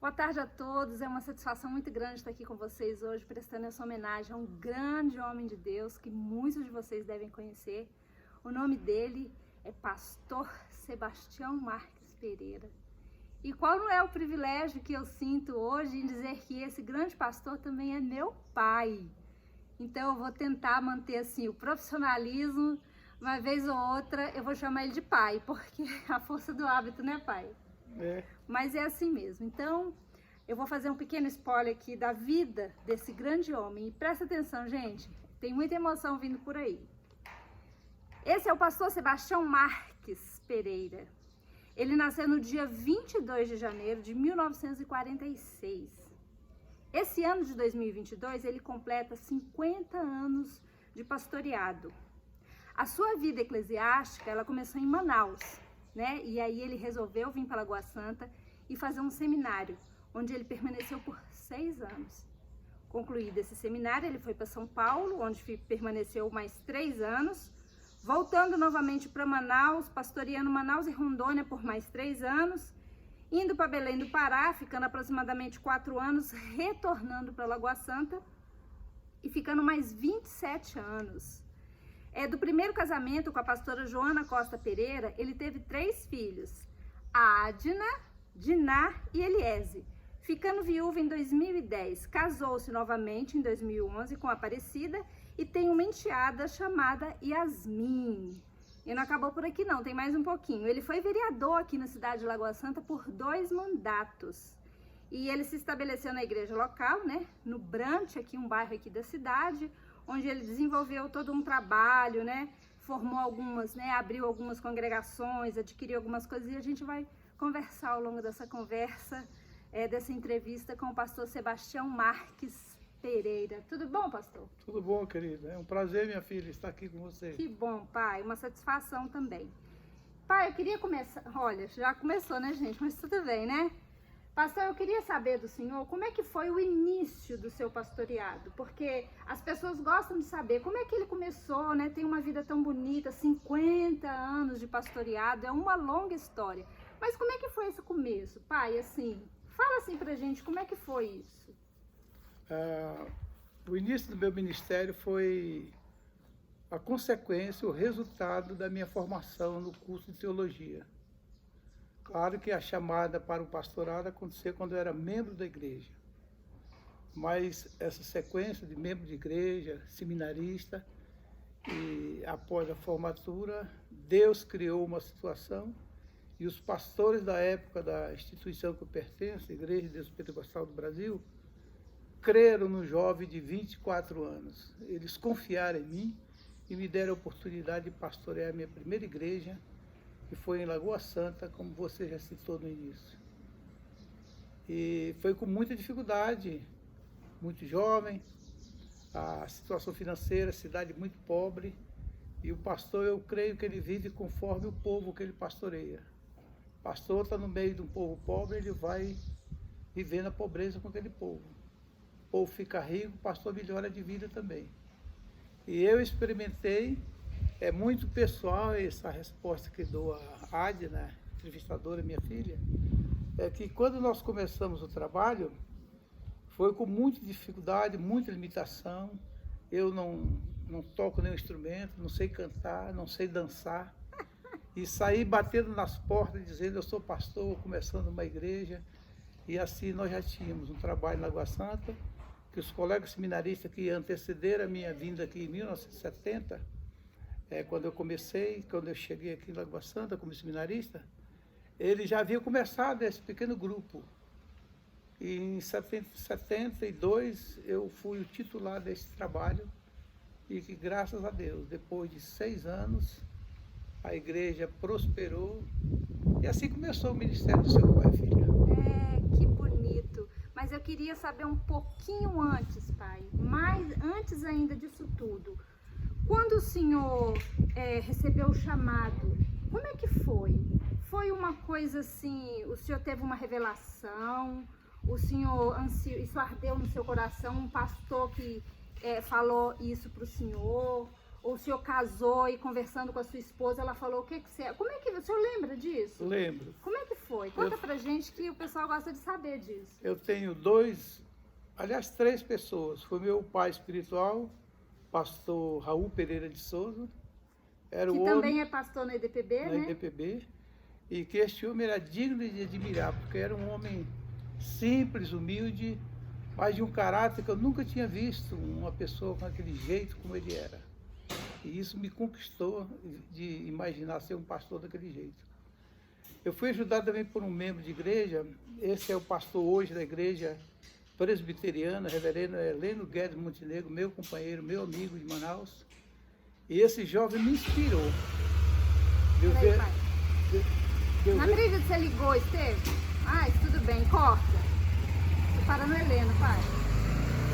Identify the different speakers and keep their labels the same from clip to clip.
Speaker 1: Boa tarde a todos, é uma satisfação muito grande estar aqui com vocês hoje, prestando essa homenagem a um grande homem de Deus que muitos de vocês devem conhecer. O nome dele é Pastor Sebastião Marques Pereira. E qual não é o privilégio que eu sinto hoje em dizer que esse grande pastor também é meu pai. Então eu vou tentar manter assim o profissionalismo, uma vez ou outra eu vou chamar ele de pai, porque a força do hábito, né, pai? Mas é assim mesmo. Então, eu vou fazer um pequeno spoiler aqui da vida desse grande homem. E presta atenção, gente, tem muita emoção vindo por aí. Esse é o pastor Sebastião Marques Pereira. Ele nasceu no dia 22 de janeiro de 1946. Esse ano de 2022, ele completa 50 anos de pastoreado. A sua vida eclesiástica, ela começou em Manaus, né? E aí ele resolveu vir para Lagoa Santa e fazer um seminário, onde ele permaneceu por 6 anos. Concluído esse seminário, ele foi para São Paulo, onde permaneceu mais 3 anos, voltando novamente para Manaus, pastoreando Manaus e Rondônia por mais 3 anos, indo para Belém do Pará, ficando aproximadamente 4 anos, retornando para Lagoa Santa e ficando mais 27 anos. Do primeiro casamento com a pastora Joana Costa Pereira, ele teve 3 filhos, a Adna, Diná e Eliese. Ficando viúva em 2010, casou-se novamente em 2011 com a Aparecida e tem uma enteada chamada Yasmin. E não acabou por aqui não, tem mais um pouquinho. Ele foi vereador aqui na cidade de Lagoa Santa por 2 mandatos. E ele se estabeleceu na igreja local, né, no Brant, aqui um bairro aqui da cidade, onde ele desenvolveu todo um trabalho, né, formou algumas, né, abriu algumas congregações, adquiriu algumas coisas e a gente vai conversar ao longo dessa conversa, dessa entrevista com o pastor Sebastião Marques Pereira. Tudo bom, pastor?
Speaker 2: Tudo bom, querida. É um prazer, minha filha, estar aqui com você.
Speaker 1: Que bom, pai. Uma satisfação também. Pai, eu queria começar... Olha, já começou, né, gente? Mas tudo bem, né? Pastor, eu queria saber do senhor como é que foi o início do seu pastoreado, porque as pessoas gostam de saber como é que ele começou, né? Tem uma vida tão bonita, 50 anos de pastoreado, é uma longa história. Mas como é que foi esse começo, pai? Assim, fala assim pra gente, como é que foi isso?
Speaker 2: O início do meu ministério foi a consequência, o resultado da minha formação no curso de teologia. Claro que a chamada para o pastorado aconteceu quando eu era membro da igreja. Mas essa sequência de membro de igreja, seminarista, e após a formatura, Deus criou uma situação e os pastores da época da instituição que eu pertenço, a Igreja de Deus Pentecostal do Brasil, creram no jovem de 24 anos. Eles confiaram em mim e me deram a oportunidade de pastorear a minha primeira igreja, que foi em Lagoa Santa, como você já citou no início. E foi com muita dificuldade, muito jovem, a situação financeira, cidade muito pobre, e o pastor, eu creio que ele vive conforme o povo que ele pastoreia. O pastor está no meio de um povo pobre, ele vai viver na pobreza com aquele povo. O povo fica rico, o pastor melhora de vida também. E eu experimentei, é muito pessoal essa resposta que dou a Adna, entrevistadora, minha filha, é que quando nós começamos o trabalho, foi com muita dificuldade, muita limitação. Eu não toco nenhum instrumento, não sei cantar, não sei dançar. E saí batendo nas portas, dizendo, eu sou pastor, começando uma igreja. E assim nós já tínhamos um trabalho na Lagoa Santa, que os colegas seminaristas que antecederam a minha vinda aqui em 1970, quando eu cheguei aqui em Lagoa Santa como seminarista, ele já havia começado esse pequeno grupo. E em 72 eu fui o titular desse trabalho e que, graças a Deus, depois de 6 anos, a igreja prosperou e assim começou o ministério do seu pai, filha.
Speaker 1: Que bonito. Mas eu queria saber um pouquinho antes, pai, mais antes ainda disso tudo. Quando o senhor recebeu o chamado, como é que foi? Foi uma coisa assim, o senhor teve uma revelação, o senhor isso ardeu no seu coração, um pastor que falou isso para o senhor, ou o senhor casou e conversando com a sua esposa, ela falou o que que você... Como é que o senhor lembra disso?
Speaker 2: Lembro.
Speaker 1: Como é que foi? foi? Conta pra gente que o pessoal gosta de saber disso.
Speaker 2: Eu tenho três pessoas. Foi meu pai espiritual, pastor Raul Pereira de Souza. Era
Speaker 1: Que
Speaker 2: o
Speaker 1: também
Speaker 2: homem
Speaker 1: é pastor na EDPB,
Speaker 2: na
Speaker 1: né?
Speaker 2: IDPB. E que este homem era digno de admirar, porque era um homem simples, humilde, mas de um caráter que eu nunca tinha visto uma pessoa com aquele jeito como ele era. E isso me conquistou de imaginar ser um pastor daquele jeito. Eu fui ajudado também por um membro de igreja, esse é o pastor hoje da igreja presbiteriana, reverendo Heleno Guedes Montenegro, meu companheiro, meu amigo de Manaus. E esse jovem me inspirou.
Speaker 1: Peraí, pai. Não acredito que você ligou, Esteve? Ai, tudo bem, corta. Tô parando o Heleno, pai.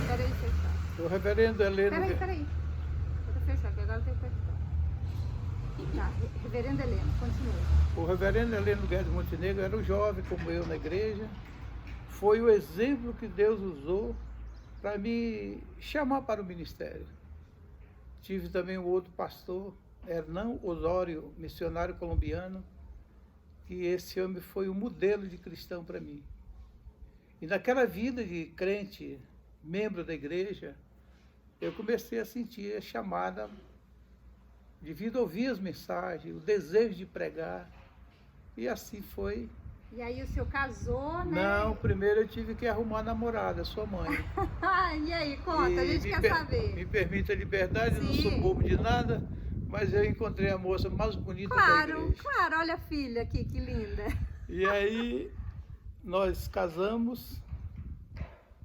Speaker 1: Peraí, fechar.
Speaker 2: O reverendo Heleno...
Speaker 1: Peraí. Vou fechar, que agora eu tenho que fechar. Tá, reverendo Heleno, continua.
Speaker 2: O reverendo Heleno Guedes Montenegro era um jovem como eu na igreja. Foi o exemplo que Deus usou para me chamar para o ministério. Tive também um outro pastor, Hernão Osório, missionário colombiano, que esse homem foi um modelo de cristão para mim. E naquela vida de crente, membro da igreja, eu comecei a sentir a chamada, devido a ouvir as mensagens, o desejo de pregar, e assim foi.
Speaker 1: E aí o senhor casou, né?
Speaker 2: Não, primeiro eu tive que arrumar a namorada, sua mãe.
Speaker 1: E aí, conta, a gente quer saber.
Speaker 2: Me permite a liberdade, eu não sou
Speaker 1: Sim.
Speaker 2: bobo de nada, mas eu encontrei a moça mais bonita da igreja.
Speaker 1: Claro, olha a filha aqui, que linda.
Speaker 2: E aí, nós casamos,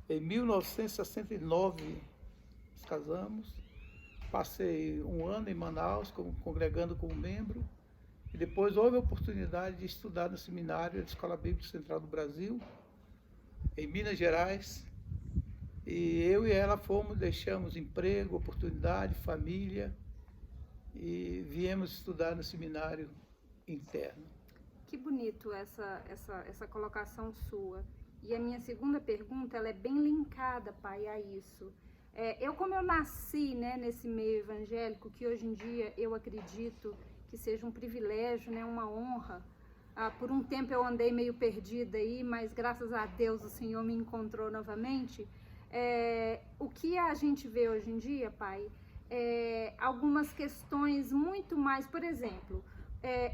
Speaker 2: em 1969, nós casamos, passei um ano em Manaus, congregando como membro, e depois houve a oportunidade de estudar no seminário da Escola Bíblica Central do Brasil, em Minas Gerais, e eu e ela deixamos emprego, oportunidade, família, e viemos estudar no seminário interno.
Speaker 1: Que bonito essa colocação sua. E a minha segunda pergunta, ela é bem linkada, pai, a isso. Como eu nasci, né, nesse meio evangélico, que hoje em dia eu acredito que seja um privilégio, né, uma honra. Por um tempo eu andei meio perdida aí, mas graças a Deus o Senhor me encontrou novamente. O que a gente vê hoje em dia, pai, algumas questões muito mais, por exemplo,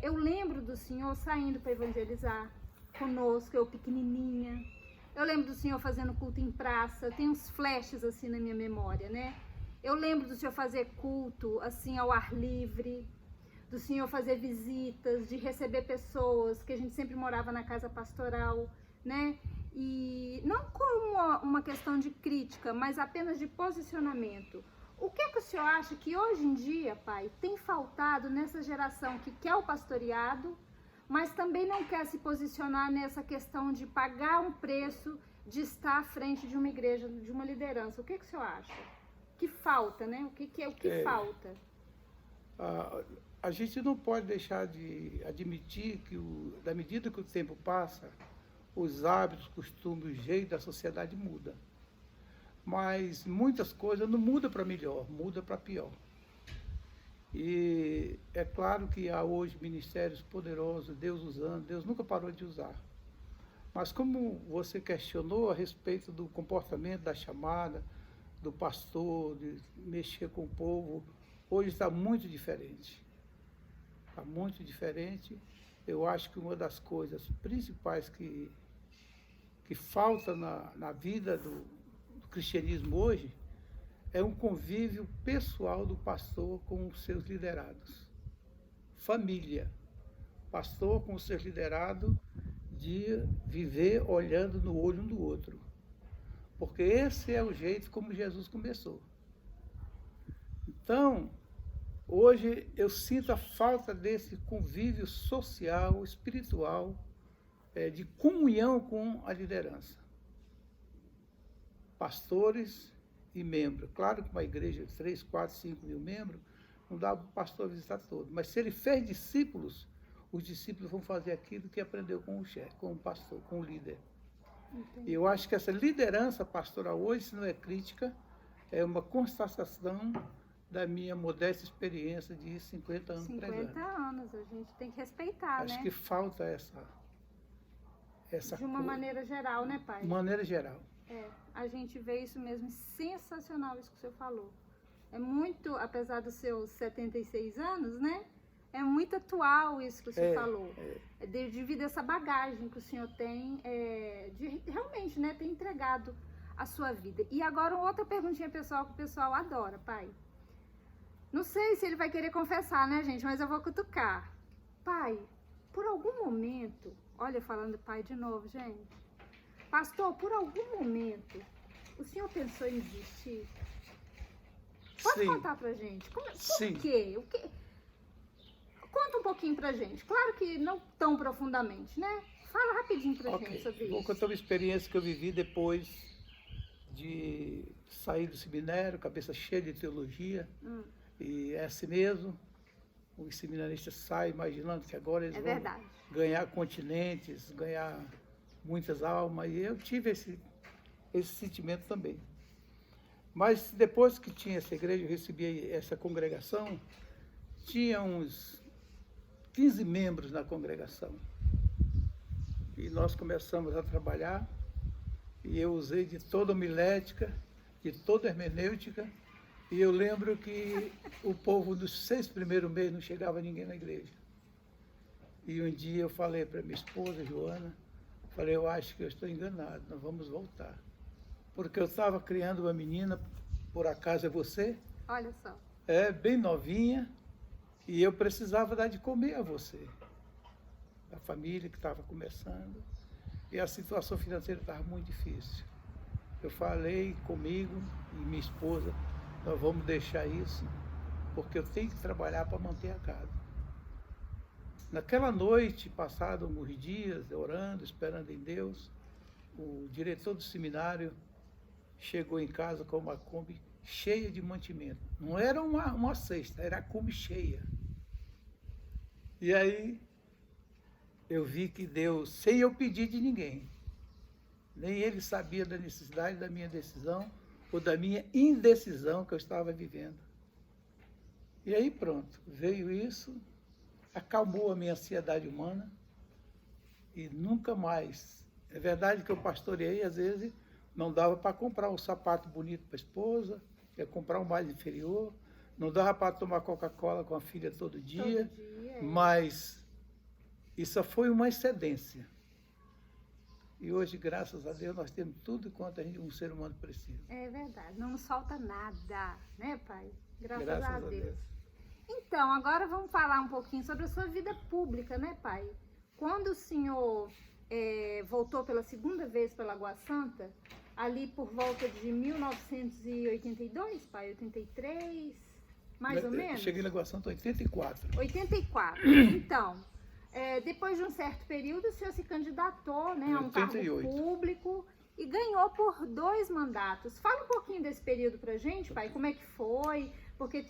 Speaker 1: eu lembro do Senhor saindo para evangelizar conosco, eu pequenininha. Eu lembro do Senhor fazendo culto em praça, tem uns flashes assim na minha memória, né? Eu lembro do Senhor fazer culto assim ao ar livre, do Senhor fazer visitas, de receber pessoas, que a gente sempre morava na casa pastoral, né? E não como uma questão de crítica, mas apenas de posicionamento. O que o senhor acha que hoje em dia, pai, tem faltado nessa geração que quer o pastoreado, mas também não quer se posicionar nessa questão de pagar um preço de estar à frente de uma igreja, de uma liderança? O que o senhor acha? Que falta, né? O que falta?
Speaker 2: A gente não pode deixar de admitir que, da medida que o tempo passa, os hábitos, costumes, o jeito da sociedade muda. Mas muitas coisas não mudam para melhor, muda para pior. E é claro que há hoje ministérios poderosos, Deus usando, Deus nunca parou de usar. Mas como você questionou a respeito do comportamento da chamada, do pastor, de mexer com o povo, hoje está muito diferente. Está muito diferente. Eu acho que uma das coisas principais que falta na vida do cristianismo hoje é um convívio pessoal do pastor com os seus liderados. Família. Pastor com os seus liderados, de viver olhando no olho um do outro. Porque esse é o jeito como Jesus começou. Então, hoje eu sinto a falta desse convívio social, espiritual, de comunhão com a liderança. Pastores e membros. Claro que uma igreja de 3, 4, 5 mil membros, não dá para o pastor visitar todo. Mas se ele fez discípulos, os discípulos vão fazer aquilo que aprendeu com o chefe, com o pastor, com o líder. Entendi. E eu acho que essa liderança pastoral hoje, se não é crítica, é uma constatação da minha modesta experiência de 50 anos pregando.
Speaker 1: 50 anos, a gente tem que respeitar,
Speaker 2: acho
Speaker 1: né?
Speaker 2: que falta essa
Speaker 1: de uma maneira geral, né, pai?
Speaker 2: De maneira geral.
Speaker 1: A gente vê isso mesmo, sensacional isso que o senhor falou. É muito, apesar dos seus 76 anos, né? É muito atual isso que o senhor falou. Devido a essa bagagem que o senhor tem, de realmente, né, ter entregado a sua vida. E agora outra perguntinha pessoal que o pessoal adora, pai. Não sei se ele vai querer confessar, né, gente? Mas eu vou cutucar. Pai, por algum momento, olha, falando pai de novo, gente. Pastor, por algum momento, o senhor pensou em desistir? Pode contar pra gente? Por quê? O quê? Conta um pouquinho pra gente. Claro que não tão profundamente, né? Fala rapidinho pra gente sobre isso.
Speaker 2: Vou contar uma experiência que eu vivi depois de sair do seminário, cabeça cheia de teologia. E é assim mesmo. Os seminaristas saem imaginando que agora eles vão ganhar continentes, ganhar muitas almas. E eu tive esse sentimento também. Mas depois que tinha essa igreja, eu recebi essa congregação, tinha uns 15 membros na congregação. E nós começamos a trabalhar, e eu usei de toda homilética, de toda hermenêutica, e eu lembro que o povo dos 6 primeiros meses não chegava ninguém na igreja. E um dia eu falei para minha esposa, Joana, falei, eu acho que eu estou enganado, nós vamos voltar. Porque eu estava criando uma menina, por acaso é você?
Speaker 1: Olha só.
Speaker 2: Bem novinha, e eu precisava dar de comer a você. A família que estava começando, e a situação financeira estava muito difícil. Eu falei comigo e minha esposa, nós vamos deixar isso, porque eu tenho que trabalhar para manter a casa. Naquela noite, passado alguns dias, orando, esperando em Deus, o diretor do seminário chegou em casa com uma Kombi cheia de mantimento. Não era uma cesta, era a Kombi cheia. E aí eu vi que Deus, sem eu pedir de ninguém, nem ele sabia da necessidade da minha decisão ou da minha indecisão que eu estava vivendo. E aí pronto, veio isso, acalmou a minha ansiedade humana e nunca mais. É verdade que eu pastoreei, às vezes não dava para comprar um sapato bonito para a esposa, ia comprar um mais inferior, não dava para tomar Coca-Cola com a filha todo dia, mas isso foi uma excedência. E hoje, graças a Deus, nós temos tudo quanto um ser humano precisa.
Speaker 1: É verdade, não nos falta nada, né, pai? Graças a Deus. Então, agora vamos falar um pouquinho sobre a sua vida pública, né, pai? Quando o senhor voltou pela segunda vez para Lagoa Santa, ali por volta de 1982, pai, 83, mais ou menos?
Speaker 2: Eu cheguei em Lagoa Santa em 84.
Speaker 1: 84. Então, depois de um certo período, o senhor se candidatou, né, a um cargo público e ganhou por 2 mandatos. Fala um pouquinho desse período pra gente, pai, como é que foi? Porque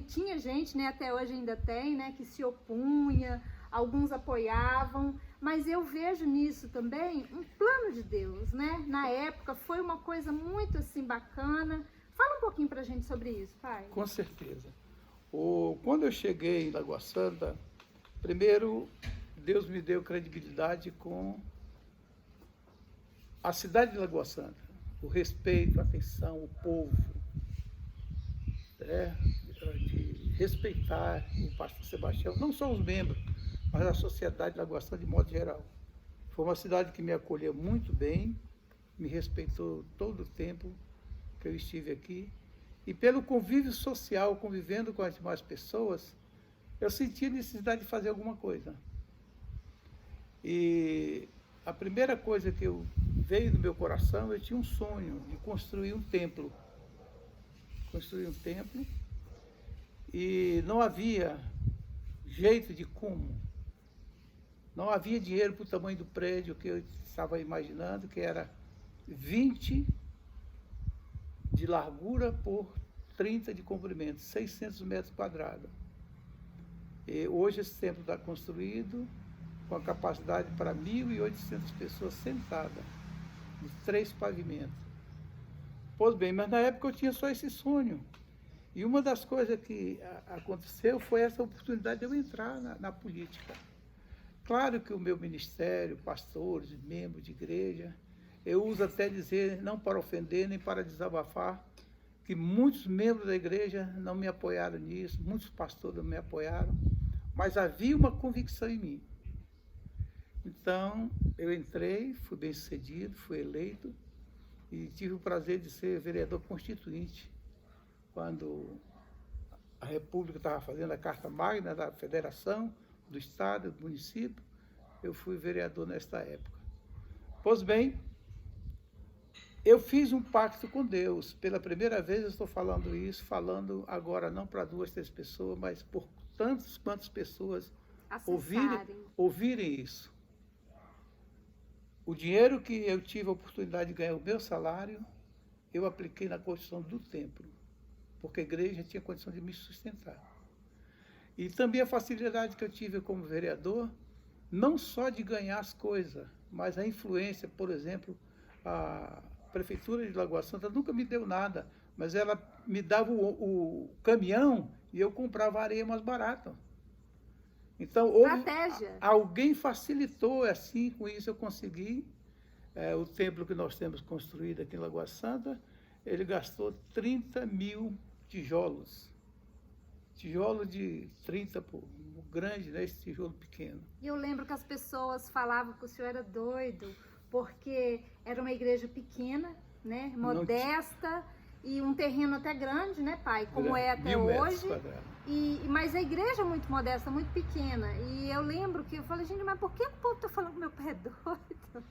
Speaker 1: tinha gente, né, até hoje ainda tem, né, que se opunha, alguns apoiavam, mas eu vejo nisso também um plano de Deus, né? Na época foi uma coisa muito assim bacana. Fala um pouquinho pra gente sobre isso, pai.
Speaker 2: Com certeza. Quando eu cheguei em Lagoa Santa, primeiro Deus me deu credibilidade com a cidade de Lagoa Santa, o respeito, a atenção, o povo, de respeitar o pastor Sebastião, não só os membros, mas a sociedade de Lagoa Santa de modo geral. Foi uma cidade que me acolheu muito bem, me respeitou todo o tempo que eu estive aqui, e pelo convívio social, convivendo com as demais pessoas, eu senti a necessidade de fazer alguma coisa. E a primeira coisa que veio no meu coração, eu tinha um sonho de construir um templo. Construir um templo, e não havia jeito de como. Não havia dinheiro para o tamanho do prédio que eu estava imaginando, que era 20 de largura por 30 de comprimento, 600 metros quadrados. E hoje esse templo está construído com a capacidade para 1.800 pessoas sentadas, de 3 pavimentos. Pois bem, mas na época eu tinha só esse sonho. E uma das coisas que aconteceu foi essa oportunidade de eu entrar na política. Claro que o meu ministério, pastores, membros de igreja, eu uso até dizer, não para ofender, nem para desabafar, que muitos membros da igreja não me apoiaram nisso, muitos pastores não me apoiaram, mas havia uma convicção em mim. Então, eu entrei, fui bem-sucedido, fui eleito e tive o prazer de ser vereador constituinte, quando a República estava fazendo a Carta Magna da Federação, do Estado, do município, eu fui vereador nesta época. Pois bem, eu fiz um pacto com Deus. Pela primeira vez eu estou falando isso, falando agora não para 2, 3 pessoas, mas por tantas quantas pessoas ouvirem isso. O dinheiro que eu tive a oportunidade de ganhar o meu salário, eu apliquei na construção do templo, porque a igreja tinha condição de me sustentar. E também a facilidade que eu tive como vereador, não só de ganhar as coisas, mas a influência, por exemplo, a Prefeitura de Lagoa Santa nunca me deu nada, mas ela me dava o caminhão e eu comprava areia mais barata. Então, alguém facilitou, assim, com isso eu consegui. O templo que nós temos construído aqui em Lagoa Santa, ele gastou 30 mil tijolos. Tijolo de 30 por grande, né? Esse tijolo pequeno.
Speaker 1: E eu lembro que as pessoas falavam que o senhor era doido, porque era uma igreja pequena, né? Modesta, e um terreno até grande, né, pai? Como é até hoje. Mas a igreja é muito modesta, muito pequena. E eu lembro que eu falei, gente, mas por que o povo tá falando que meu pai é doido?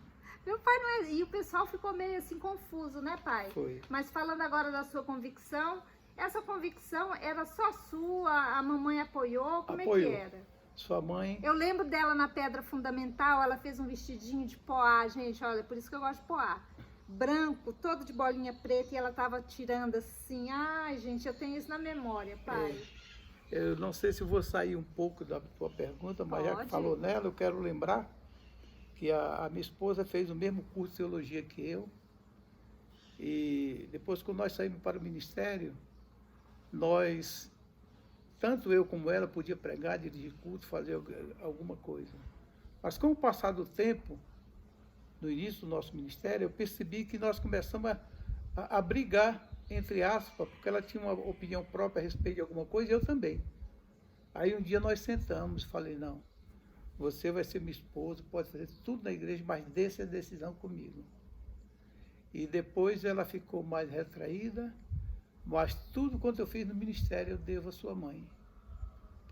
Speaker 1: Meu pai não é... E o pessoal ficou meio assim confuso, né, pai?
Speaker 2: Foi.
Speaker 1: Mas falando agora da sua convicção, essa convicção era só sua? A mamãe apoiou? Como
Speaker 2: Apoiou.
Speaker 1: É que era?
Speaker 2: Sua mãe...
Speaker 1: Eu lembro dela na Pedra Fundamental, ela fez um vestidinho de poá, gente, olha, por isso que eu gosto de poá. Branco, todo de bolinha preta, e ela tava tirando assim. Ai, gente, eu tenho isso na memória, pai.
Speaker 2: Eu não sei se vou sair um pouco da tua pergunta, mas já que falou nela, eu quero lembrar que a minha esposa fez o mesmo curso de teologia que eu. E depois, quando nós saímos para o ministério, nós, tanto eu como ela, podia pregar, dirigir culto, fazer alguma coisa. Mas com o passar do tempo, no início do nosso ministério, eu percebi que nós começamos a brigar, entre aspas, porque ela tinha uma opinião própria a respeito de alguma coisa e eu também. Aí um dia nós sentamos e falei, não, você vai ser minha esposa, pode fazer tudo na igreja, mas deixa a decisão comigo. E depois ela ficou mais retraída, mas tudo quanto eu fiz no ministério eu devo à sua mãe.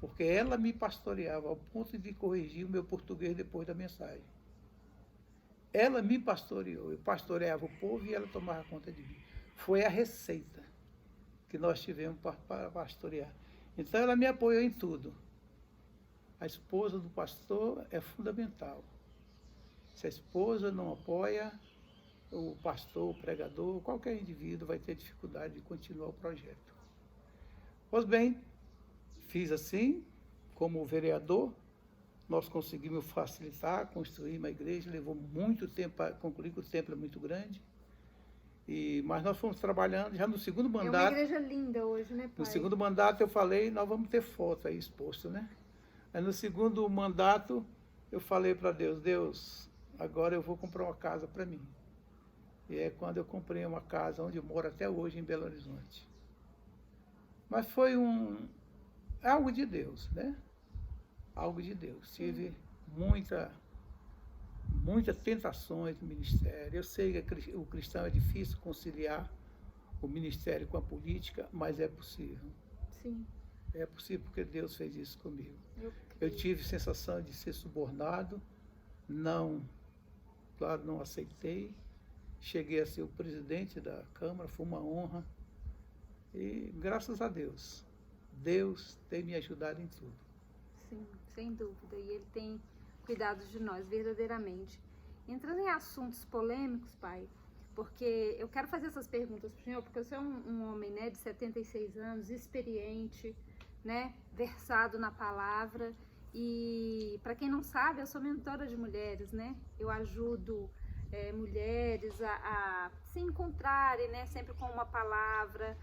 Speaker 2: Porque ela me pastoreava ao ponto de corrigir o meu português depois da mensagem. Ela me pastoreou, eu pastoreava o povo e ela tomava conta de mim. Foi a receita que nós tivemos para pastorear. Então ela me apoiou em tudo. A esposa do pastor é fundamental. Se a esposa não apoia, o pastor, o pregador, qualquer indivíduo vai ter dificuldade de continuar o projeto. Pois bem, fiz assim, como vereador, nós conseguimos facilitar, construir uma igreja, levou muito tempo para concluir, porque o templo é muito grande. Mas nós fomos trabalhando, já no segundo mandato...
Speaker 1: É uma igreja linda hoje, né, pai?
Speaker 2: No segundo mandato eu falei, nós vamos ter foto aí exposta, né? Aí no segundo mandato eu falei para Deus, Deus, agora eu vou comprar uma casa para mim. E é quando eu comprei uma casa onde eu moro até hoje, em Belo Horizonte. Mas foi algo de Deus, né? Algo de Deus. Tive muitas tentações no ministério. Eu sei que o cristão é difícil conciliar o ministério com a política, mas é possível.
Speaker 1: Sim.
Speaker 2: É possível porque Deus fez isso comigo. Eu tive sensação de ser subornado, claro, não aceitei. Cheguei a ser o presidente da Câmara, foi uma honra. E graças a Deus, Deus tem me ajudado em tudo.
Speaker 1: Sim, sem dúvida. E Ele tem cuidado de nós, verdadeiramente. Entrando em assuntos polêmicos, pai, porque eu quero fazer essas perguntas para o senhor, porque o senhor é um homem, né, de 76 anos, experiente, né, versado na palavra. E, para quem não sabe, eu sou mentora de mulheres, né? Eu ajudo mulheres a se encontrarem, né, sempre com uma palavra,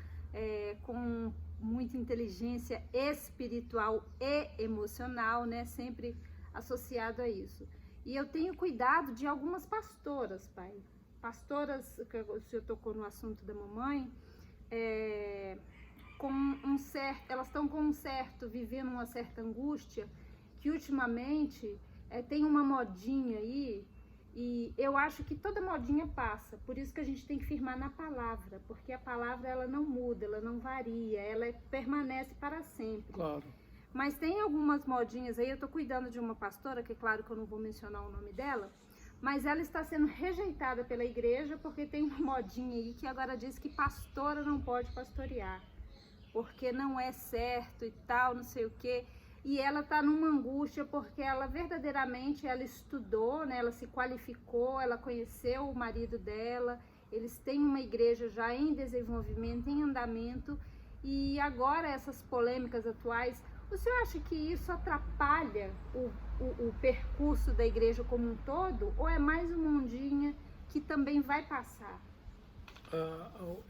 Speaker 1: com muita inteligência espiritual e emocional, né? Sempre associado a isso. E eu tenho cuidado de algumas pastoras, pai. Pastoras, que o senhor tocou no assunto da mamãe, elas estão com vivendo uma certa angústia, que ultimamente tem uma modinha aí, e eu acho que toda modinha passa, por isso que a gente tem que firmar na palavra, porque a palavra ela não muda, ela não varia, ela permanece para sempre.
Speaker 2: Claro.
Speaker 1: Mas tem algumas modinhas aí, eu tô cuidando de uma pastora, que é claro que eu não vou mencionar o nome dela, mas ela está sendo rejeitada pela igreja porque tem uma modinha aí que agora diz que pastora não pode pastorear, porque não é certo e tal, não sei o quê. E ela está numa angústia porque ela verdadeiramente, ela estudou, né? Ela se qualificou, ela conheceu o marido dela, eles têm uma igreja já em desenvolvimento, em andamento, e agora essas polêmicas atuais, o senhor acha que isso atrapalha o percurso da igreja como um todo, ou é mais uma ondinha que também vai passar?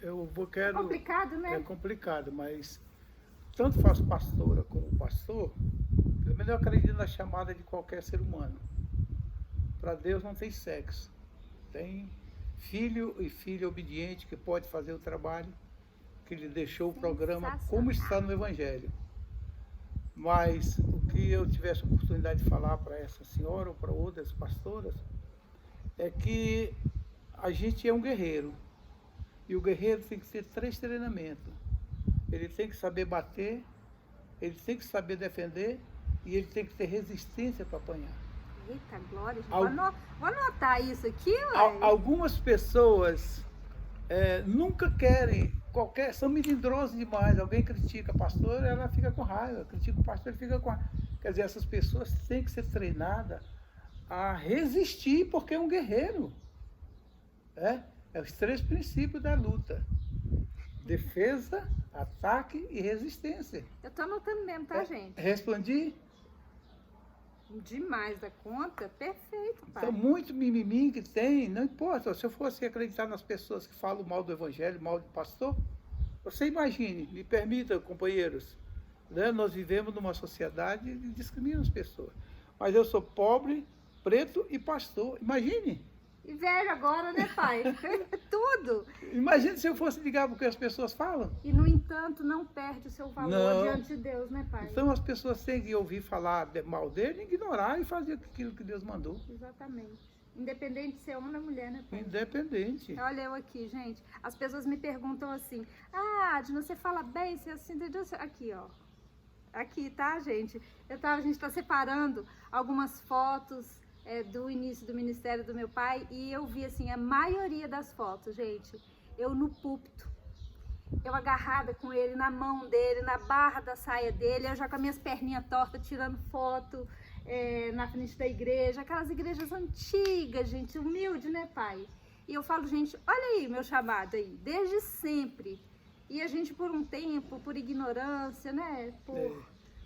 Speaker 2: É
Speaker 1: complicado, né?
Speaker 2: É complicado, mas tanto faz pastora como pastor, pelo menos eu acredito na chamada de qualquer ser humano. Para Deus não tem sexo. Tem filho e filha obediente que pode fazer o trabalho, que lhe deixou o programa como está no Evangelho. Mas o que eu tivesse a oportunidade de falar para essa senhora ou para outras pastoras é que a gente é um guerreiro. E o guerreiro tem que ter 3 treinamentos. Ele tem que saber bater, ele tem que saber defender e ele tem que ter resistência para apanhar.
Speaker 1: Eita, glória! Vou anotar isso aqui, ué.
Speaker 2: Algumas pessoas nunca querem, são melindrosas demais. Alguém critica a pastora, ela fica com raiva. Critica o pastor, ele fica com raiva. Quer dizer, essas pessoas têm que ser treinadas a resistir, porque é um guerreiro. É os 3 princípios da luta: defesa, ataque e resistência.
Speaker 1: Eu tô anotando mesmo, tá, gente?
Speaker 2: Respondi?
Speaker 1: Demais da conta? Perfeito, pai.
Speaker 2: Então, muito mimimi que tem, não importa. Se eu fosse acreditar nas pessoas que falam mal do evangelho, mal do pastor, você imagine, me permita, companheiros, né? Nós vivemos numa sociedade que discrimina as pessoas. Mas eu sou pobre, preto e pastor. Imagine.
Speaker 1: E velho agora, né, pai? Tudo.
Speaker 2: Imagina se eu fosse ligar para o que as pessoas falam.
Speaker 1: E, no entanto, não perde o seu valor diante de Deus, né, pai?
Speaker 2: Então as pessoas têm que ouvir falar mal dele, ignorar e fazer aquilo que Deus mandou.
Speaker 1: Exatamente. Independente de ser homem ou mulher, né, pai?
Speaker 2: Independente.
Speaker 1: Olha eu aqui, gente. As pessoas me perguntam assim, Adna, você fala bem, você assim, entendeu? Aqui, ó. Aqui, tá, gente? A gente tá separando algumas fotos do início do ministério do meu pai, e eu vi assim, a maioria das fotos, gente, eu no púlpito, eu agarrada com ele, na mão dele, na barra da saia dele, eu já com as minhas perninhas tortas, tirando foto na frente da igreja, aquelas igrejas antigas, gente, humilde, né, pai? E eu falo, gente, olha aí meu chamado aí, desde sempre. E a gente, por um tempo, por ignorância, né, por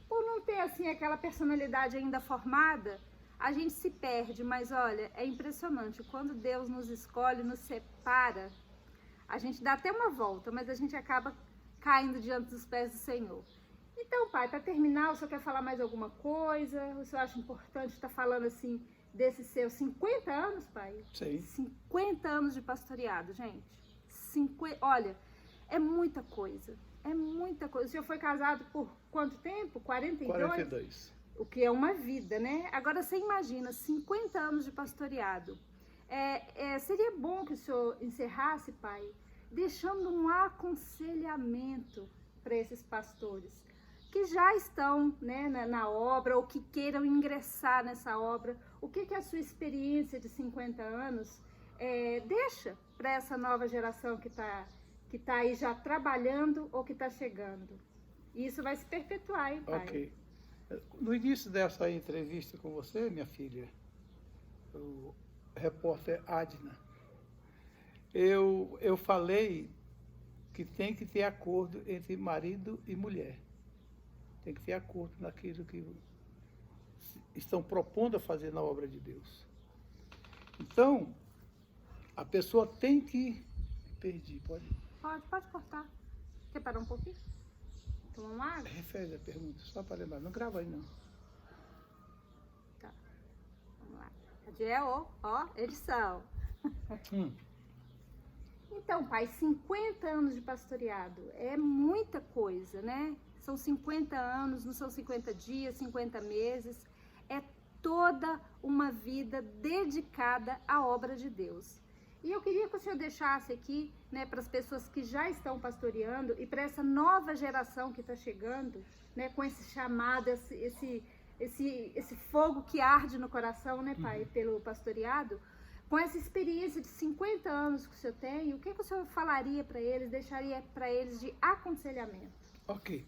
Speaker 1: não ter, assim, aquela personalidade ainda formada, a gente se perde. Mas olha, é impressionante, quando Deus nos escolhe, nos separa, a gente dá até uma volta, mas a gente acaba caindo diante dos pés do Senhor. Então, pai, para terminar, o senhor quer falar mais alguma coisa? O senhor acha importante estar falando assim desses seus 50 anos, pai?
Speaker 2: Sim.
Speaker 1: 50 anos de pastoreado, gente. Olha, é muita coisa. É muita coisa. O senhor foi casado por quanto tempo? 42?
Speaker 2: 42.
Speaker 1: O que é uma vida, né? Agora você imagina, 50 anos de pastoreado. Seria bom que o senhor encerrasse, pai, deixando um aconselhamento para esses pastores que já estão, né, na obra, ou que queiram ingressar nessa obra. O que é a sua experiência de 50 anos deixa para essa nova geração que tá aí já trabalhando ou que está chegando? E isso vai se perpetuar, hein, pai?
Speaker 2: Ok. No início dessa entrevista com você, minha filha, o repórter Adna, eu falei que tem que ter acordo entre marido e mulher. Tem que ter acordo naquilo que estão propondo a fazer na obra de Deus. Então, a pessoa tem que... Perdi, pode?
Speaker 1: Pode cortar. Quer parar um pouquinho? Tomar uma água?
Speaker 2: Refere a pergunta, só para lembrar. Não grava aí, não.
Speaker 1: Tá. Adiel, ó, edição.
Speaker 2: Hum.
Speaker 1: Então, pai, 50 anos de pastoreado é muita coisa, né? São 50 anos, não são 50 dias, 50 meses. É toda uma vida dedicada à obra de Deus. E eu queria que o senhor deixasse aqui, né, para as pessoas que já estão pastoreando e para essa nova geração que está chegando, né, com esse chamado, esse fogo que arde no coração, né, pai, pelo pastoreado, com essa experiência de 50 anos que o senhor tem, o que o senhor falaria para eles, deixaria para eles de aconselhamento?
Speaker 2: Ok.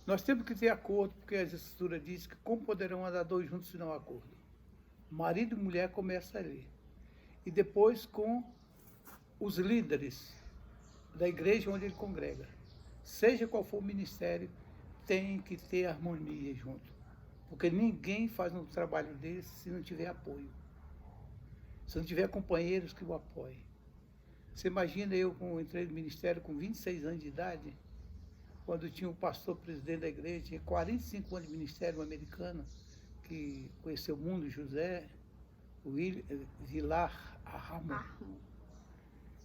Speaker 2: Nós temos que ter acordo, porque a Escritura diz que como poderão andar dois juntos se não há acordo? Marido e mulher começa ali. E depois com os líderes da igreja onde ele congrega. Seja qual for o ministério, tem que ter harmonia junto. Porque ninguém faz um trabalho desse se não tiver apoio. Se não tiver companheiros que o apoiem. Você imagina eu, entrei no ministério com 26 anos de idade, quando tinha um pastor presidente da igreja, tinha 45 anos de ministério, um americano, que conheceu o mundo, José Vilar Armon.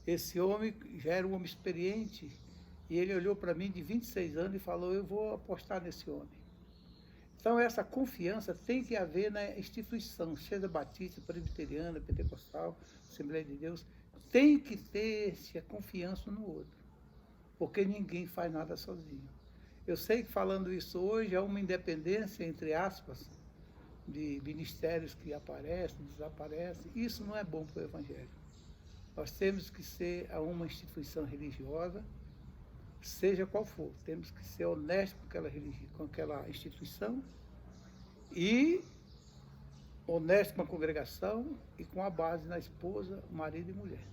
Speaker 2: Esse homem já era um homem experiente, e ele olhou para mim de 26 anos e falou, eu vou apostar nesse homem. Então essa confiança tem que haver na instituição, seja batista, presbiteriana, pentecostal, Assembleia de Deus, tem que ter essa confiança no outro, porque ninguém faz nada sozinho. Eu sei que falando isso hoje há uma independência, entre aspas, de ministérios que aparecem, desaparecem. Isso não é bom para o Evangelho. Nós temos que ser uma instituição religiosa, seja qual for. Temos que ser honestos com aquela instituição e honesto com a congregação e com a base na esposa, marido e mulher.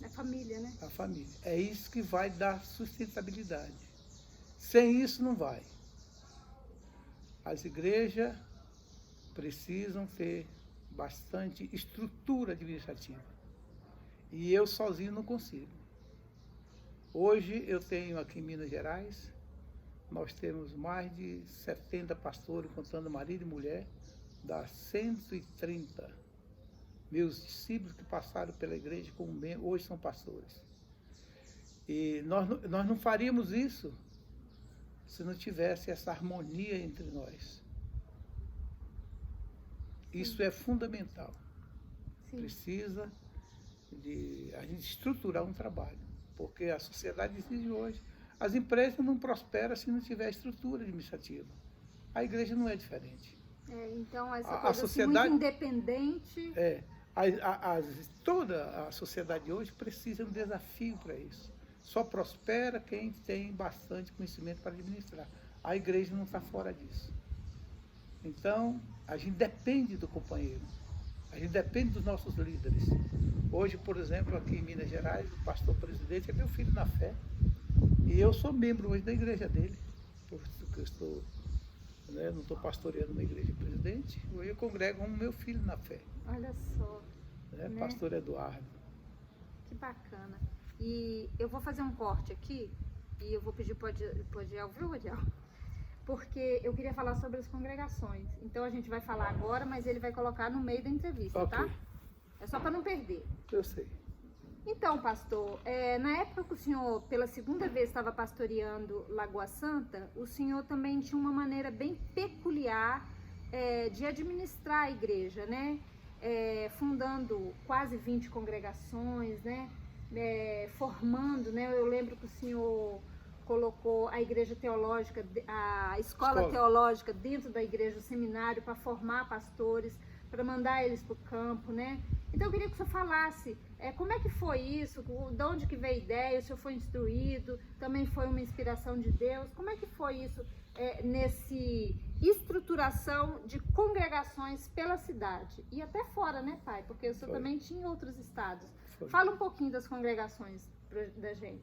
Speaker 1: A família, né?
Speaker 2: A família. É isso que vai dar sustentabilidade. Sem isso não vai. As igrejas precisam ter bastante estrutura administrativa. E eu sozinho não consigo. Hoje eu tenho aqui em Minas Gerais, nós temos mais de 70 pastores, contando marido e mulher, das 130 meus discípulos que passaram pela igreja como hoje são pastores. E nós não faríamos isso se não tivesse essa harmonia entre nós. Isso é fundamental. Sim. Precisa de a gente estruturar um trabalho, porque a sociedade exige hoje. As empresas não prosperam se não tiver estrutura administrativa. A igreja não é diferente.
Speaker 1: Então, essa coisa sociedade, muito independente...
Speaker 2: Toda a sociedade hoje precisa de um desafio para isso. Só prospera quem tem bastante conhecimento para administrar. A igreja não está fora disso. Então, a gente depende do companheiro. A gente depende dos nossos líderes. Hoje, por exemplo, aqui em Minas Gerais, o pastor presidente é meu filho na fé. E eu sou membro hoje da igreja dele. Porque eu estou, não estou pastoreando uma igreja presidente. Hoje eu congrego com o meu filho na fé.
Speaker 1: Olha só.
Speaker 2: Né? Pastor Eduardo.
Speaker 1: Que bacana. E eu vou fazer um corte aqui. E eu vou pedir para o Adiel, viu, Adiel? Porque eu queria falar sobre as congregações. Então a gente vai falar agora, mas ele vai colocar no meio da entrevista, okay, tá? É só para não perder.
Speaker 2: Eu sei.
Speaker 1: Então, pastor, na época que o senhor, pela segunda vez, estava pastoreando Lagoa Santa, o senhor também tinha uma maneira bem peculiar de administrar a igreja, né? Fundando quase 20 congregações, né? Formando, né? Eu lembro que o senhor colocou a igreja teológica, a escola teológica dentro da igreja, o seminário, para formar pastores, para mandar eles para o campo, né? Então eu queria que o senhor falasse como é que foi isso, de onde que veio a ideia, o senhor foi instruído, também foi uma inspiração de Deus, como é que foi isso nesse estruturação de congregações pela cidade e até fora, né, pai? Porque o senhor também tinha em outros estados. Fala um pouquinho das congregações da gente.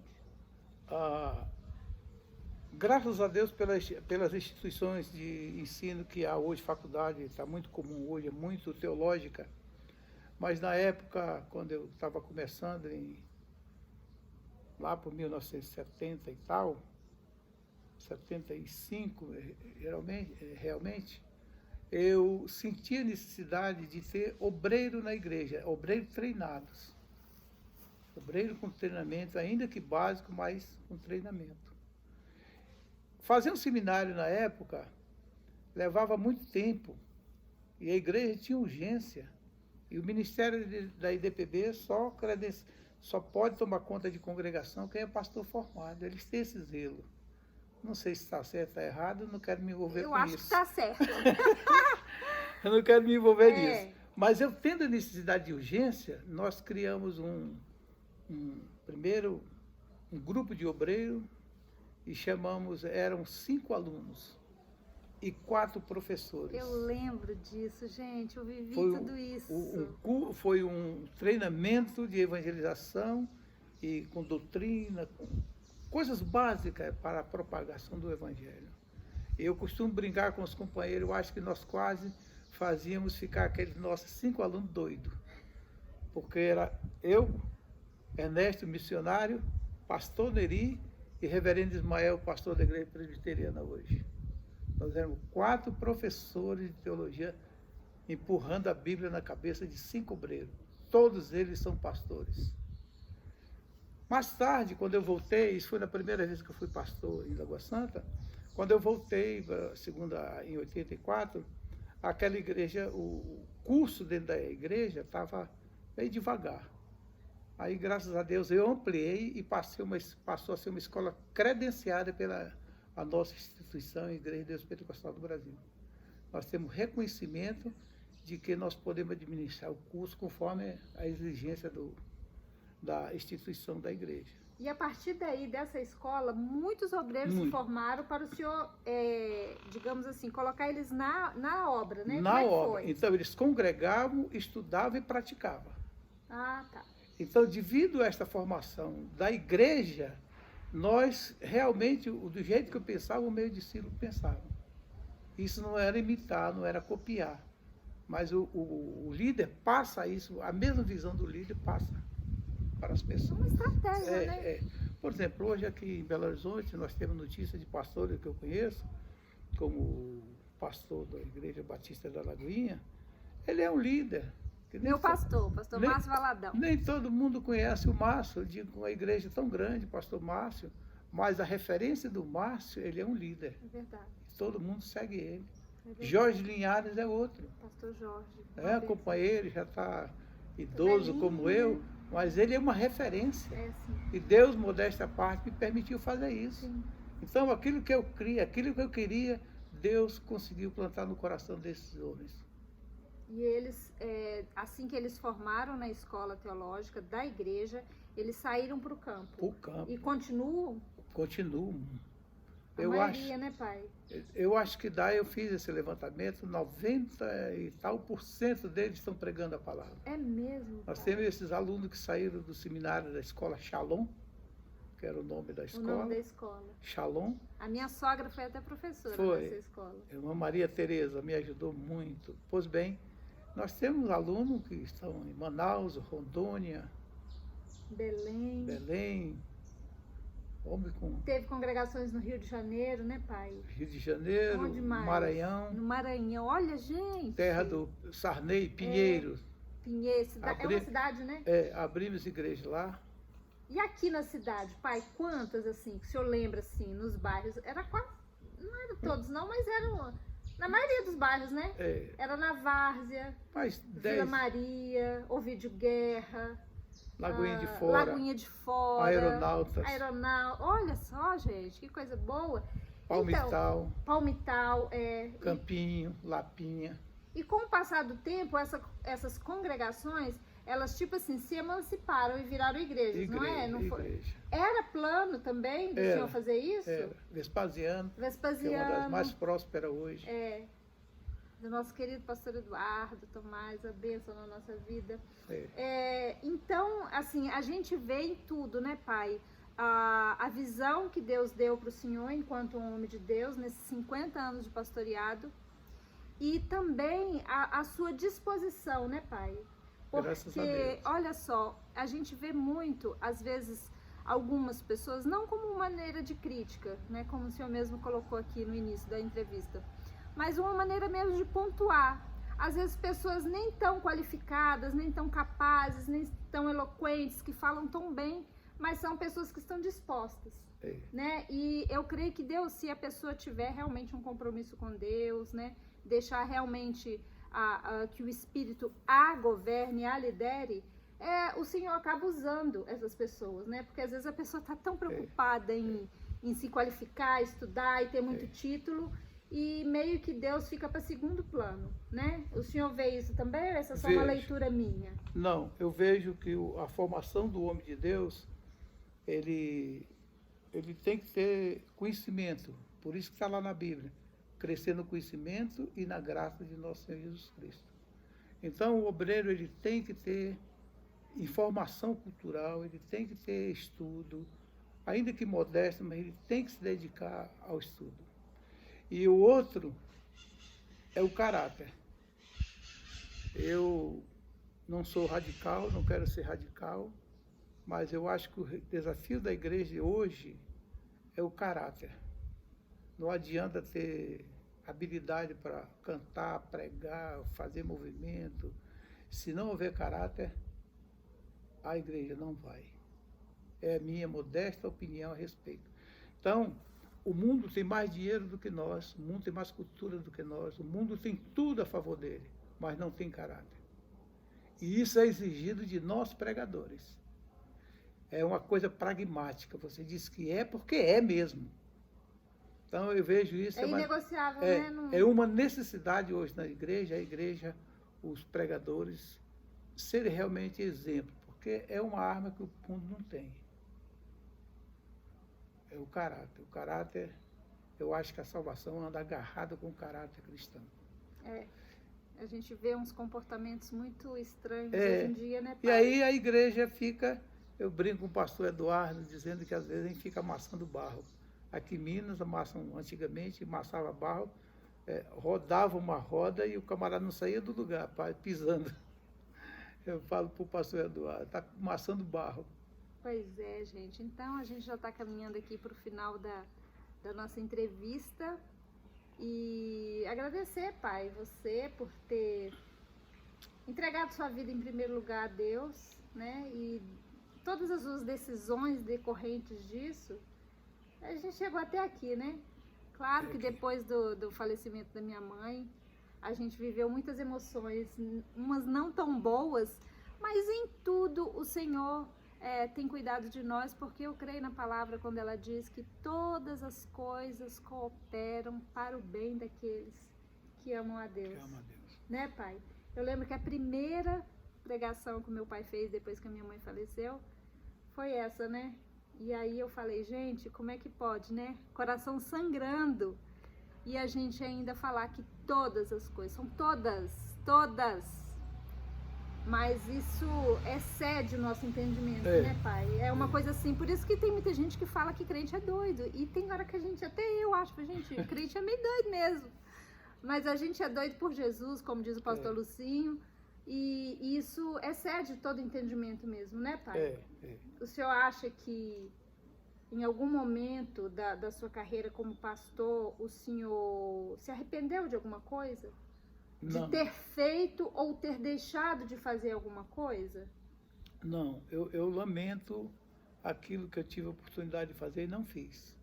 Speaker 2: Graças a Deus pelas instituições de ensino que há hoje, faculdade, está muito comum hoje, é muito teológica, mas na época, quando eu estava começando, lá por 1970 e tal, 75 realmente, eu senti a necessidade de ter obreiro na igreja, obreiro treinados. Obreiro com treinamento, ainda que básico, mas com treinamento. Fazer um seminário na época levava muito tempo e a igreja tinha urgência. E o Ministério da IDPB só pode tomar conta de congregação quem é pastor formado. Eles têm esse zelo. Não sei se está certo ou está errado, eu não quero me envolver com isso.
Speaker 1: Eu acho que está certo.
Speaker 2: Eu não quero me envolver nisso. Mas eu tendo a necessidade de urgência, nós criamos primeiro um grupo de obreiro e eram 5 alunos e 4 professores.
Speaker 1: Eu lembro disso, gente, eu vivi tudo isso.
Speaker 2: Foi um treinamento de evangelização e com doutrina, com coisas básicas para a propagação do evangelho. Eu costumo brincar com os companheiros, eu acho que nós quase fazíamos ficar aqueles nossos 5 alunos doidos, porque era eu, Ernesto, missionário, pastor Neri e reverendo Ismael, pastor da igreja presbiteriana hoje. Nós éramos 4 professores de teologia empurrando a Bíblia na cabeça de 5 obreiros. Todos eles são pastores. Mais tarde, quando eu voltei, isso foi na primeira vez que eu fui pastor em Lagoa Santa, quando eu voltei, em 84, aquela igreja, o curso dentro da igreja estava bem devagar. Aí, graças a Deus, eu ampliei e passou a ser uma escola credenciada pela a nossa instituição, a Igreja de Deus Pentecostal do Brasil. Nós temos reconhecimento de que nós podemos administrar o curso conforme a exigência da instituição da igreja.
Speaker 1: E a partir daí, dessa escola, muitos obreiros se formaram para o senhor, digamos assim, colocar eles na obra, né?
Speaker 2: Na obra. Então, eles congregavam, estudavam e praticavam.
Speaker 1: Ah, tá.
Speaker 2: Então, devido a esta formação da igreja, nós realmente, do jeito que eu pensava, o meu discípulo pensava. Isso não era imitar, não era copiar. Mas o líder passa isso, a mesma visão do líder passa para as pessoas.
Speaker 1: Uma estratégia, né?
Speaker 2: Por exemplo, hoje aqui em Belo Horizonte, nós temos notícia de pastores que eu conheço, como o pastor da Igreja Batista da Lagoinha. Ele é um líder.
Speaker 1: Meu pastor Márcio Valadão.
Speaker 2: Nem todo mundo conhece o Márcio, eu digo, uma igreja tão grande, pastor Márcio, mas a referência do Márcio, ele é um líder.
Speaker 1: É verdade.
Speaker 2: Todo mundo segue ele.
Speaker 1: É
Speaker 2: Jorge Linhares é outro.
Speaker 1: Pastor Jorge.
Speaker 2: Companheiro, já está idoso como eu, mas ele é uma referência.
Speaker 1: Sim.
Speaker 2: E Deus, modesta parte, me permitiu fazer isso.
Speaker 1: Sim.
Speaker 2: Então, aquilo que eu criei, aquilo que eu queria, Deus conseguiu plantar no coração desses homens.
Speaker 1: E eles, assim que eles formaram na escola teológica da igreja, eles saíram para o campo.
Speaker 2: Para o campo.
Speaker 1: E continuam?
Speaker 2: Continuam.
Speaker 1: A maioria, né, pai?
Speaker 2: Eu acho que eu fiz esse levantamento, 90 e tal % deles estão pregando a palavra.
Speaker 1: É mesmo,
Speaker 2: Nós temos esses alunos que saíram do seminário da escola Shalom, que era o nome da escola.
Speaker 1: O nome da escola.
Speaker 2: Shalom.
Speaker 1: A minha sogra foi até professora dessa escola.
Speaker 2: A irmã Maria Tereza me ajudou muito. Pois bem, nós temos alunos que estão em Manaus, Rondônia, Belém.
Speaker 1: Teve congregações no Rio de Janeiro, né, pai?
Speaker 2: Rio de Janeiro, Maranhão.
Speaker 1: No Maranhão, olha, gente.
Speaker 2: Terra do Sarney, Pinheiros.
Speaker 1: Pinheiros, é uma cidade, né?
Speaker 2: Abrimos igreja lá.
Speaker 1: E aqui na cidade, pai, quantas, assim, que o senhor lembra, assim, nos bairros? Era quase, não eram todos não, mas eram, na maioria dos bairros, né? Era na Várzea, Vila Maria, Ovidio Guerra, Lagoinha de Fora,
Speaker 2: Aeronautas.
Speaker 1: Olha só, gente, que coisa boa.
Speaker 2: Palmital.
Speaker 1: Palmital,
Speaker 2: Campinho, Lapinha.
Speaker 1: E com o passar do tempo, essas congregações, elas, tipo assim, se emanciparam e viraram igrejas, não é? Não foi? Era plano também do senhor fazer isso?
Speaker 2: Era. Vespasiano, que é uma das mais prósperas hoje.
Speaker 1: Do nosso querido pastor Eduardo Tomás, a bênção na nossa vida. Então, assim, a gente vê em tudo, né, pai? A visão que Deus deu para o senhor enquanto um homem de Deus, nesses 50 anos de pastoreado, e também a sua disposição, né, pai? Porque, olha só, a gente vê muito, às vezes, algumas pessoas, não como maneira de crítica, né, como o senhor mesmo colocou aqui no início da entrevista, mas uma maneira mesmo de pontuar. Às vezes pessoas nem tão qualificadas, nem tão capazes, nem tão eloquentes, que falam tão bem, mas são pessoas que estão dispostas, né? E eu creio que Deus, se a pessoa tiver realmente um compromisso com Deus, né? Deixar realmente que o Espírito a governe, a lidere, o Senhor acaba usando essas pessoas, né? Porque às vezes a pessoa está tão preocupada em se qualificar, estudar e ter muito título, e meio que Deus fica para segundo plano, né? O senhor vê isso também ou essa é só uma leitura minha?
Speaker 2: Não, eu vejo que a formação do homem de Deus, ele tem que ter conhecimento, por isso que está lá na Bíblia, crescer no conhecimento e na graça de nosso Senhor Jesus Cristo. Então o obreiro, ele tem que ter informação cultural, ele tem que ter estudo, ainda que modesto, mas ele tem que se dedicar ao estudo. E o outro é o caráter. Eu não sou radical, não quero ser radical, mas eu acho que o desafio da igreja hoje é o caráter. Não adianta ter habilidade para cantar, pregar, fazer movimento. Se não houver caráter, a igreja não vai. É a minha modesta opinião a respeito. Então, o mundo tem mais dinheiro do que nós, o mundo tem mais cultura do que nós, o mundo tem tudo a favor dele, mas não tem caráter. E isso é exigido de nós pregadores. É uma coisa pragmática, você diz que é porque é mesmo. Então eu vejo isso...
Speaker 1: É inegociável, né?
Speaker 2: É uma necessidade hoje na igreja, a igreja, os pregadores, serem realmente exemplo, porque é uma arma que o mundo não tem. É o caráter. O caráter, eu acho que a salvação anda agarrada com o caráter cristão.
Speaker 1: A gente vê uns comportamentos muito estranhos hoje em dia, né, pai?
Speaker 2: E aí a igreja fica, eu brinco com o pastor Eduardo, dizendo que às vezes a gente fica amassando barro. Aqui em Minas, antigamente, amassava barro, rodava uma roda e o camarada não saía do lugar, pisando. Eu falo para o pastor Eduardo, está amassando barro.
Speaker 1: Pois é, gente. Então, a gente já está caminhando aqui para o final da nossa entrevista. E agradecer, pai, você por ter entregado sua vida em primeiro lugar a Deus, né? E todas as suas decisões decorrentes disso, a gente chegou até aqui, né? Claro que depois do falecimento da minha mãe, a gente viveu muitas emoções, umas não tão boas, mas em tudo o Senhor tem cuidado de nós, porque eu creio na palavra quando ela diz que todas as coisas cooperam para o bem daqueles que amam a Deus. Né, pai? Eu lembro que a primeira pregação que o meu pai fez depois que a minha mãe faleceu foi essa, né? E aí eu falei, gente, como é que pode, né? Coração sangrando. E a gente ainda falar que todas as coisas, são todas. Mas isso excede o nosso entendimento, né, pai? É uma coisa assim, por isso que tem muita gente que fala que crente é doido. E tem hora que a gente, até eu acho, gente, crente é meio doido mesmo. Mas a gente é doido por Jesus, como diz o pastor Lucinho. E isso excede todo entendimento mesmo, né, pai? O senhor acha que em algum momento da sua carreira como pastor, o senhor se arrependeu de alguma coisa?
Speaker 2: Não.
Speaker 1: De ter feito ou ter deixado de fazer alguma coisa?
Speaker 2: Não, eu lamento aquilo que eu tive a oportunidade de fazer e não fiz.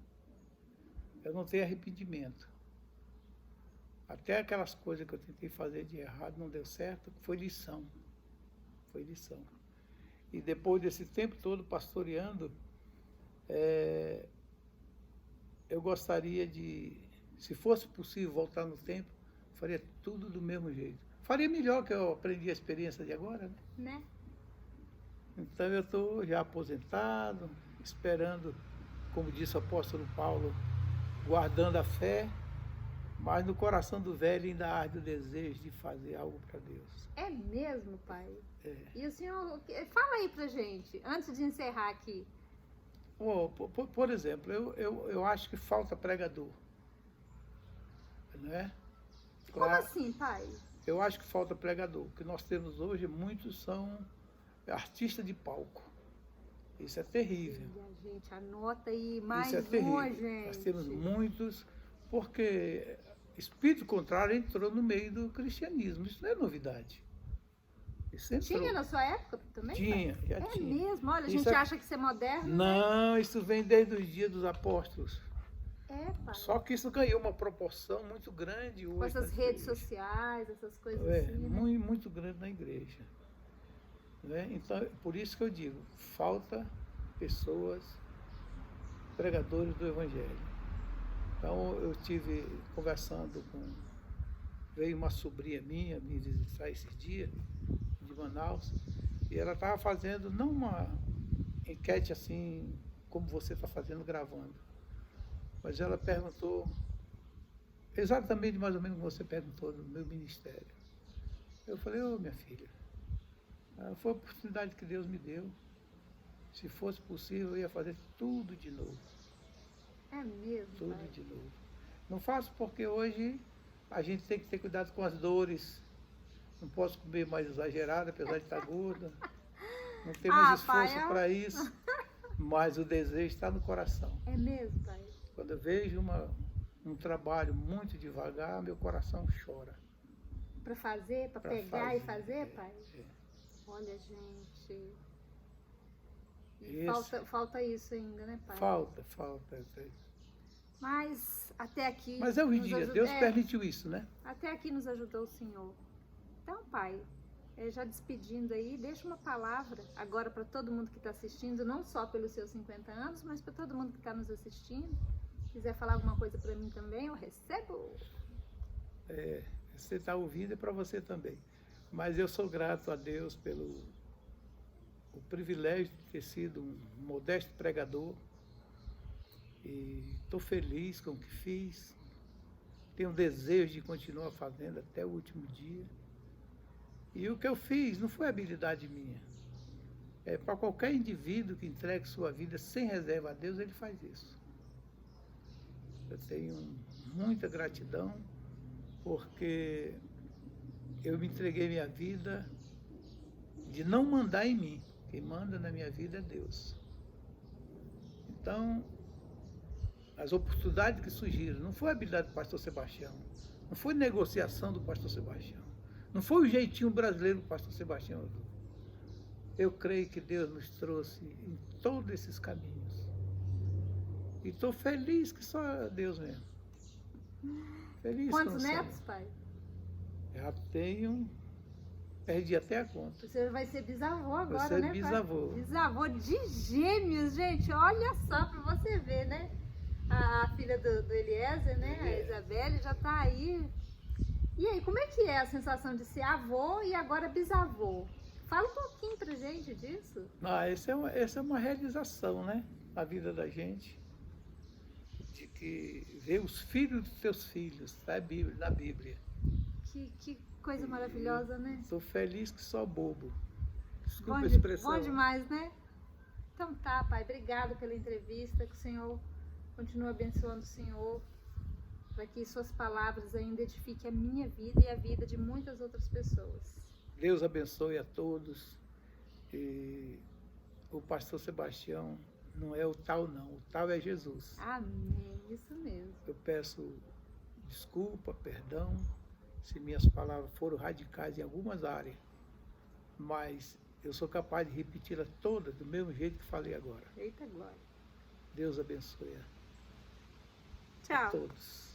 Speaker 2: Eu não tenho arrependimento. Até aquelas coisas que eu tentei fazer de errado não deu certo, foi lição. Foi lição. E depois desse tempo todo pastoreando, eu gostaria de, se fosse possível voltar no tempo, faria tudo do mesmo jeito. Faria melhor que eu aprendi a experiência de agora,
Speaker 1: né?
Speaker 2: Então eu estou já aposentado, esperando, como disse o apóstolo Paulo, guardando a fé, mas no coração do velho ainda arde o desejo de fazer algo para Deus.
Speaker 1: É mesmo, pai? E o senhor, fala aí pra gente, antes de encerrar aqui.
Speaker 2: Por exemplo, eu acho que falta pregador, não é?
Speaker 1: Como assim, pai?
Speaker 2: Eu acho que falta pregador. O que nós temos hoje, muitos são artistas de palco. Isso é terrível.
Speaker 1: Gente, anota aí mais
Speaker 2: Isso é terrível.
Speaker 1: gente.
Speaker 2: Nós temos muitos, porque espírito contrário entrou no meio do cristianismo. Isso não é novidade. Isso entrou.
Speaker 1: Tinha na sua época também?
Speaker 2: Tinha,
Speaker 1: pai?
Speaker 2: já
Speaker 1: É
Speaker 2: tinha.
Speaker 1: mesmo? Olha, a
Speaker 2: Isso
Speaker 1: gente acha que isso é moderno.
Speaker 2: Não, isso vem desde os dias dos apóstolos.
Speaker 1: É, pai.
Speaker 2: Só que isso ganhou uma proporção muito grande hoje.
Speaker 1: Com essas
Speaker 2: na
Speaker 1: redes
Speaker 2: igreja.
Speaker 1: sociais, essas coisas
Speaker 2: É,
Speaker 1: assim, né?
Speaker 2: muito, muito grande na igreja. Né? Então, por isso que eu digo, falta pessoas, pregadores do Evangelho. Então, eu tive conversando com... Veio uma sobrinha minha me visitar esses dias, de Manaus, e ela estava fazendo, não uma enquete assim, como você está fazendo, gravando, mas ela perguntou exatamente mais ou menos o que você perguntou no meu ministério. Eu falei, ô minha filha, foi a oportunidade que Deus me deu. Se fosse possível, eu ia fazer tudo de novo.
Speaker 1: É mesmo,
Speaker 2: Tudo
Speaker 1: pai.
Speaker 2: de novo. Não faço porque hoje a gente tem que ter cuidado com as dores. Não posso comer mais exagerado, apesar de estar gorda. Não tem mais esforço
Speaker 1: pai,
Speaker 2: para isso. Mas o desejo está no coração.
Speaker 1: É mesmo, pai.
Speaker 2: Quando eu vejo um trabalho muito devagar, meu coração chora.
Speaker 1: Pra fazer, pra
Speaker 2: Pra
Speaker 1: pegar e
Speaker 2: fazer,
Speaker 1: fazer, pai?
Speaker 2: é.
Speaker 1: Olha, gente.
Speaker 2: Esse-
Speaker 1: Falta isso ainda, né, pai?
Speaker 2: Falta.
Speaker 1: Mas até aqui.
Speaker 2: Mas é o
Speaker 1: nos
Speaker 2: dia,
Speaker 1: ajuda-
Speaker 2: Deus permitiu isso, né?
Speaker 1: Até aqui nos ajudou o Senhor. Então, pai, já despedindo aí, deixa uma palavra agora para todo mundo que está assistindo, não só pelos seus 50 anos, mas para todo mundo que está nos assistindo. Se quiser falar alguma coisa para mim também, eu recebo.
Speaker 2: Você está ouvindo é para você também. Mas eu sou grato a Deus pelo o privilégio de ter sido um modesto pregador. E estou feliz com o que fiz. Tenho desejo de continuar fazendo até o último dia. E o que eu fiz não foi habilidade minha. Para qualquer indivíduo que entregue sua vida sem reserva a Deus, ele faz isso. Eu tenho muita gratidão, porque eu me entreguei minha vida de não mandar em mim. Quem manda na minha vida é Deus. Então, as oportunidades que surgiram, não foi a habilidade do pastor Sebastião, não foi negociação do pastor Sebastião, não foi o jeitinho brasileiro do pastor Sebastião. Eu creio que Deus nos trouxe em todos esses caminhos. E estou feliz que só Deus mesmo. Feliz.
Speaker 1: Quantos netos, pai?
Speaker 2: Já tenho, perdi até a conta.
Speaker 1: Você vai ser bisavô agora,
Speaker 2: Vou ser
Speaker 1: né,
Speaker 2: bisavô.
Speaker 1: pai? Bisavô de gêmeos, gente. Olha só para você ver, né? A filha do Eliezer, né? A Isabelle já tá aí. E aí, como é que é a sensação de ser avô e agora bisavô? Fala um pouquinho pra gente disso.
Speaker 2: Essa é uma realização, né? Na vida da gente. De que ver os filhos dos teus filhos, na Bíblia.
Speaker 1: Que coisa maravilhosa, né?
Speaker 2: Estou feliz que só bobo. Desculpa
Speaker 1: Bom,
Speaker 2: a expressão.
Speaker 1: bom demais, né? Então tá, pai. Obrigado pela entrevista. Que o Senhor continue abençoando o Senhor. Para que suas palavras ainda edifiquem a minha vida e a vida de muitas outras pessoas.
Speaker 2: Deus abençoe a todos. E o pastor Sebastião não é o tal, não. O tal é Jesus.
Speaker 1: Amém. Isso mesmo.
Speaker 2: Eu peço desculpa, perdão, se minhas palavras foram radicais em algumas áreas. Mas eu sou capaz de repeti-las todas do mesmo jeito que falei agora.
Speaker 1: Eita glória.
Speaker 2: Deus abençoe a
Speaker 1: Tchau.
Speaker 2: todos.